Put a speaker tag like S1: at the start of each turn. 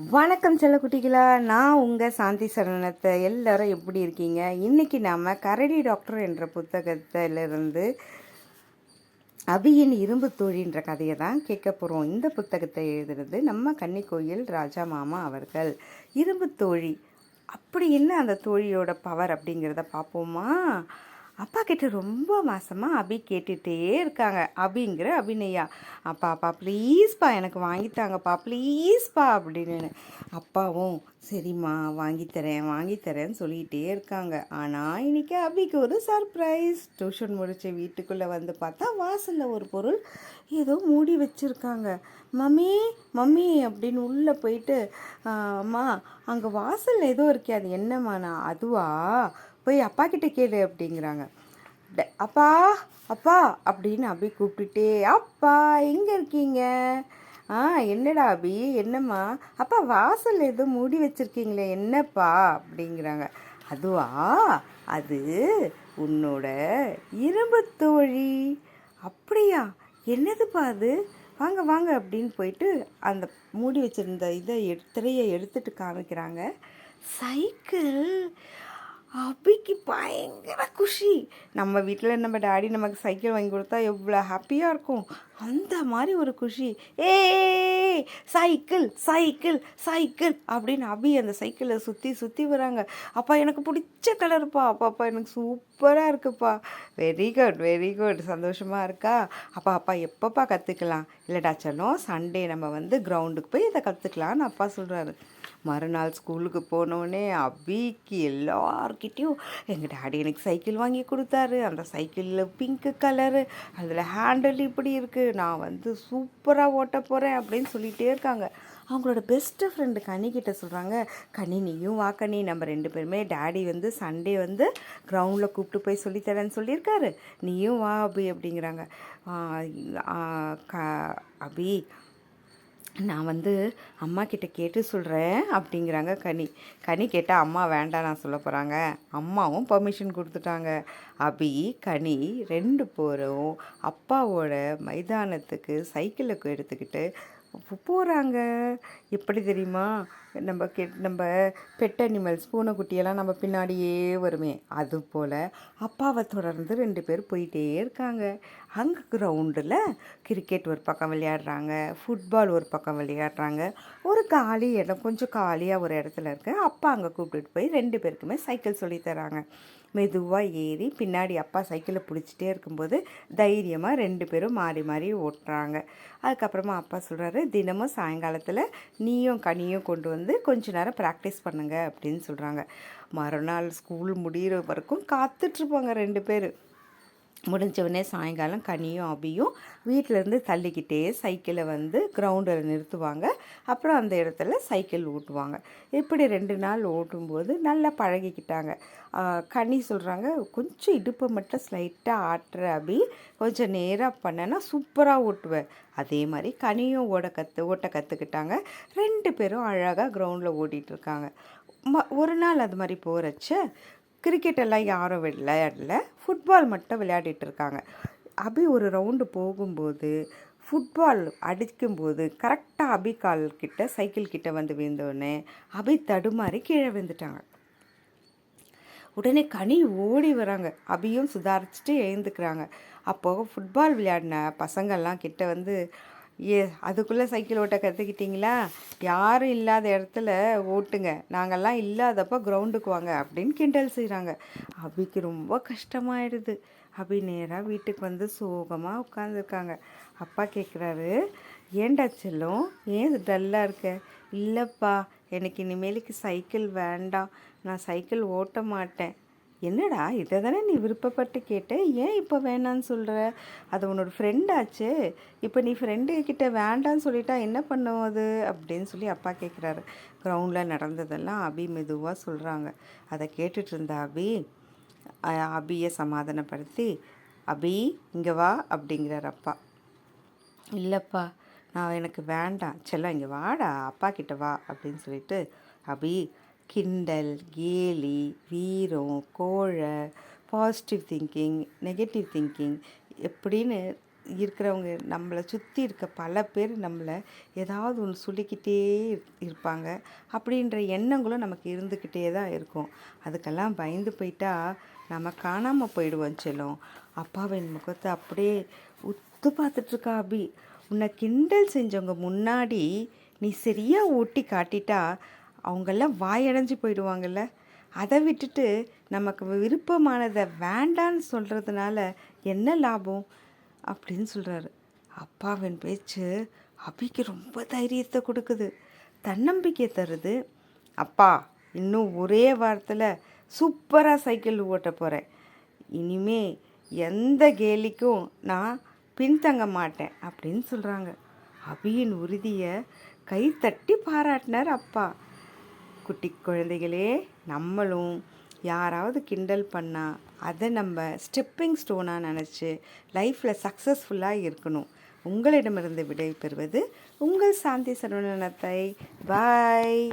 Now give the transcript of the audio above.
S1: வணக்கம் செல்லக்குட்டிகளா, நான் உங்கள் சாந்தி சரணத்தை. எல்லாரும் எப்படி இருக்கீங்க? இன்றைக்கி நாம் கரடி டாக்டர் என்ற புத்தகத்திலிருந்து அபியின் இரும்பு தோழின்ற கதையை தான் கேட்க போகிறோம். இந்த புத்தகத்தை எழுதுறது நம்ம கன்னிக்கோயில் ராஜா மாமா அவர்கள். இரும்பு தோழி அப்படி என்ன அந்த தோழியோட பவர் அப்படிங்கிறத பார்ப்போமா? அப்பா கிட்ட ரொம்ப மாசமாக அபி கேட்டுகிட்டே இருக்காங்க. அபிங்கிற அபிநயா, அப்பா அப்பா ப்ளீஸ்ப்பா எனக்கு வாங்கித்தாங்கப்பா ப்ளீஸ்ப்பா அப்படின்னு. அப்பாவும் சரிம்மா வாங்கித்தரேன்னு சொல்லிகிட்டே இருக்காங்க. ஆனால் இன்றைக்கி அபிக்கு ஒரு சர்ப்ரைஸ். டியூஷன் முடிச்சு வீட்டுக்குள்ளே வந்து பார்த்தா வாசலில் ஒரு பொருள் ஏதோ மூடி வச்சுருக்காங்க. மம்மி மம்மி அப்படின்னு உள்ளே போயிட்டு, அம்மா அங்கே வாசலில் ஏதோ இருக்கே, அது என்னம்மா? நான் அதுவா, போய் அப்பா கிட்ட கேளு அப்படிங்கிறாங்க. அப்பா அப்பா அப்படின்னு அபி கூப்பிட்டுட்டே, அப்பா எங்கே இருக்கீங்க? என்னடா அபி, என்னம்மா? அப்பா வாசல் ஏதோ மூடி வச்சுருக்கீங்களே, என்னப்பா அப்படிங்கிறாங்க. அதுவா, அது உன்னோட இரும்பு தோழி. அப்படியா, என்னதுப்பா அது? வாங்க வாங்க அப்படின்னு போயிட்டு அந்த மூடி வச்சுருந்த திரையை எடுத்துகிட்டு காமிக்கிறாங்க. சைக்கிள். அபிக்கு பயங்கர குஷி. நம்ம வீட்டில் நம்ம டாடி நமக்கு சைக்கிள் வாங்கி கொடுத்தா எவ்வளோ ஹாப்பியாக இருக்கும், அந்த மாதிரி ஒரு குஷி. ஏ சைக்கிள் சைக்கிள் சைக்கிள் அப்படின்னு அபி அந்த சைக்கிளை சுற்றி சுற்றி வராங்க. அப்பா எனக்கு பிடிச்ச கலருப்பா, அப்பா எனக்கு சூப்பராக இருக்குப்பா. வெரி குட் சந்தோஷமாக இருக்கா? அப்பா எப்பப்பா கற்றுக்கலாம்? இல்லைடா செல்லம், சண்டே நம்ம வந்து கிரவுண்டுக்கு போய் இதை கற்றுக்கலான்னு அப்பா சொல்கிறாரு. மறுநாள் ஸ்கூலுக்கு போனோடனே அபிக்கு எல்லார்கிட்டையும் எங்கள் டாடி எனக்கு சைக்கிள் வாங்கி கொடுத்தாரு, அந்த சைக்கிளில் பிங்க்கு கலரு, அதில் ஹேண்டில் இப்படி இருக்குது, நான் வந்து சூப்பராக ஓட்ட போகிறேன் அப்படின்னு சொல்லிகிட்டே இருக்காங்க. அவங்களோட பெஸ்ட்டு ஃப்ரெண்டு கனிக்கிட்ட சொல்கிறாங்க, கனி நீயும் வா கனி, நம்ம 2 பேருமே டாடி வந்து சண்டே வந்து கிரவுண்டில் கூப்பிட்டு போய் சொல்லித்தரேன்னு சொல்லியிருக்காரு, நீயும் வா அபி அப்படிங்கிறாங்க. அபி நான் வந்து அம்மா கிட்ட கேட்டு சொல்கிறேன் அப்படிங்கிறாங்க கனி கேட்டால் அம்மா வேண்டாம் நான் சொல்ல போகிறாங்க. அம்மாவும் பர்மிஷன் கொடுத்துட்டாங்க. அபி கனி 2 பேரும் அப்பாவோட மைதானத்துக்கு சைக்கிளுக்கு எடுத்துக்கிட்டு போகிறாங்க. எப்படி தெரியுமா? நம்ம பெட் அனிமல்ஸ் பூனைக்குட்டியெல்லாம் நம்ம பின்னாடியே வருமே, அது போல் அப்பாவை தொடர்ந்து 2 பேர் போயிட்டே இருக்காங்க. அங்கே கிரவுண்டில் கிரிக்கெட் ஒரு பக்கம் விளையாடுறாங்க, ஃபுட்பால் ஒரு பக்கம் விளையாடுறாங்க. ஒரு காலி இடம், கொஞ்சம் காலியாக ஒரு இடத்துல இருக்கு. அப்பா அங்கே கூப்பிட்டுட்டு போய் 2 பேருக்குமே சைக்கிள் சொல்லித்தராங்க. மெதுவாக ஏறி பின்னாடி அப்பா சைக்கிளை பிடிச்சிட்டே இருக்கும்போது தைரியமாக 2 பேரும் மாறி மாறி ஓட்டுறாங்க. அதுக்கப்புறமா அப்பா சொல்கிறாரு, தினமும் சாயங்காலத்தில் நீயும் கனியும் கொண்டு வந்து கொஞ்ச நேரம் ப்ராக்டிஸ் பண்ணுங்க அப்படின்னு சொல்கிறாங்க. மறுநாள் ஸ்கூல் முடிகிற வரைக்கும் காத்துட்ருப்பாங்க 2 பேர். முடிஞ்சவொடனே சாயங்காலம் கனியும் அபியும் வீட்டிலேருந்து தள்ளிக்கிட்டே சைக்கிளை வந்து கிரவுண்டில் நிறுத்துவாங்க. அப்புறம் அந்த இடத்துல சைக்கிள் ஓட்டுவாங்க. இப்படி 2 நாள் ஓட்டும்போது நல்லா பழகிக்கிட்டாங்க. கனி சொல்கிறாங்க, கொஞ்சம் இடுப்பை மட்டும் ஸ்லைட்டாக ஆட்டுற அபி, கொஞ்சம் நேராக பண்ணேன்னா சூப்பராக ஓட்டுவேன். அதே மாதிரி கனியும் ஓட்ட கற்றுக்கிட்டாங்க. 2 பேரும் அழகாக கிரவுண்டில் ஓட்டிகிட்ருக்காங்க. ஒரு நாள் அது மாதிரி போகிறச்ச கிரிக்கெட்டெல்லாம் யாரும் விளையாடல, ஃபுட்பால் மட்டும் விளையாடிட்டு இருக்காங்க. அபி ஒரு ரவுண்டு போகும்போது ஃபுட்பால் அடிக்கும்போது கரெக்டாக அபி கால் கிட்ட சைக்கிள் கிட்ட வந்து விழுந்தோடனே அபி தடுமாறி கீழே விழுந்துட்டாங்க. உடனே கனி ஓடி வராங்க, அபியும் சுதாரிச்சுட்டு எழுந்துக்கிறாங்க. அப்போது ஃபுட்பால் விளையாடின பசங்கள்லாம் கிட்ட வந்து, அதுக்குள்ளே சைக்கிள் ஓட்ட கற்றுக்கிட்டிங்களா? யாரும் இல்லாத இடத்துல ஓட்டுங்க, நாங்கள்லாம் இல்லாதப்போ கிரவுண்டுக்கு வாங்க அப்படின்னு கிண்டல் செய்கிறாங்க. அபிக்கு ரொம்ப கஷ்டமாயிடுது. அபி நேராக வீட்டுக்கு வந்து சோகமாக உட்காந்துருக்காங்க. அப்பா கேட்குறாரு, ஏன்டா செல்லம், ஏன் டல்லாக இருக்க? இல்லைப்பா, எனக்கு இனிமேலுக்கு சைக்கிள் வேண்டாம், நான் சைக்கிள் ஓட்ட மாட்டேன். என்னடா, இதை தானே நீ விருப்பப்பட்டு கேட்ட, ஏன் இப்போ வேணான்னு சொல்கிற? அது உன்னோட ஃப்ரெண்டாச்சு, இப்போ நீ ஃப்ரெண்டுக்கிட்ட வேண்டான்னு சொல்லிட்டா என்ன பண்ணுவோம் அது அப்படின்னு சொல்லி அப்பா கேட்குறாரு. கிரவுண்டில் நடந்ததெல்லாம் அபி மெதுவாக சொல்கிறாங்க. அதை கேட்டுட்டு இருந்த அபியை சமாதானப்படுத்தி, அபி இங்கே வா அப்படிங்கிறார் அப்பா. இல்லைப்பா, எனக்கு வேண்டாம் செல்லம், இங்கே வாடா, அப்பா கிட்ட வா அப்படின்னு சொல்லிட்டு அபி கிண்டல், கேலி, வீரம், கோழை, பாசிட்டிவ் திங்கிங், நெகட்டிவ் திங்கிங் எப்படின்னு இருக்கிறவங்க நம்மளை சுற்றி இருக்க பல பேர் நம்மளை ஏதாவது ஒன்று சொல்லிக்கிட்டே இருப்பாங்க. அப்படின்ற எண்ணங்களும் நமக்கு இருந்துக்கிட்டே தான் இருக்கும். அதுக்கெல்லாம் பயந்து போயிட்டா நம்ம காணாமல் போயிடுவோம் செல்லம். அப்பாவின் முகத்தை அப்படியே உத்து பார்த்துட்ருக்கா அபி. உன்னை கிண்டல் செஞ்சவங்க முன்னாடி நீ சரியாக ஓட்டி காட்டிட்டா அவங்கெல்லாம் வாயடைஞ்சு போயிடுவாங்கல்ல. அதை விட்டுட்டு நமக்கு விருப்பமானதை வேண்டான்னு சொல்கிறதுனால என்ன லாபம் அப்படின்னு சொல்கிறாரு. அப்பாவின் பேச்சு அபிக்கு ரொம்ப தைரியத்தை கொடுக்குது, தன்னம்பிக்கை தருது. அப்பா, இன்னும் ஒரே வாரத்தில் சூப்பராக சைக்கிள் ஓட்ட போகிறேன். இனிமே எந்த கேலிக்கும் நான் பின்தங்க மாட்டேன் அப்படின்னு சொல்கிறாங்க. அபியின் உறுதியை கைத்தட்டி பாராட்டினார் அப்பா. குட்டி குழந்தைகளே, நம்மளும் யாராவது கிண்டல் பண்ணால் அதை நம்ம ஸ்டெப்பிங் ஸ்டோனாக நினச்சி லைஃப்பில் சக்ஸஸ்ஃபுல்லாக இருக்கணும். உங்களிடமிருந்து விடை பெறுவது உங்கள் சாந்தி சரவணனத்தை. பாய்.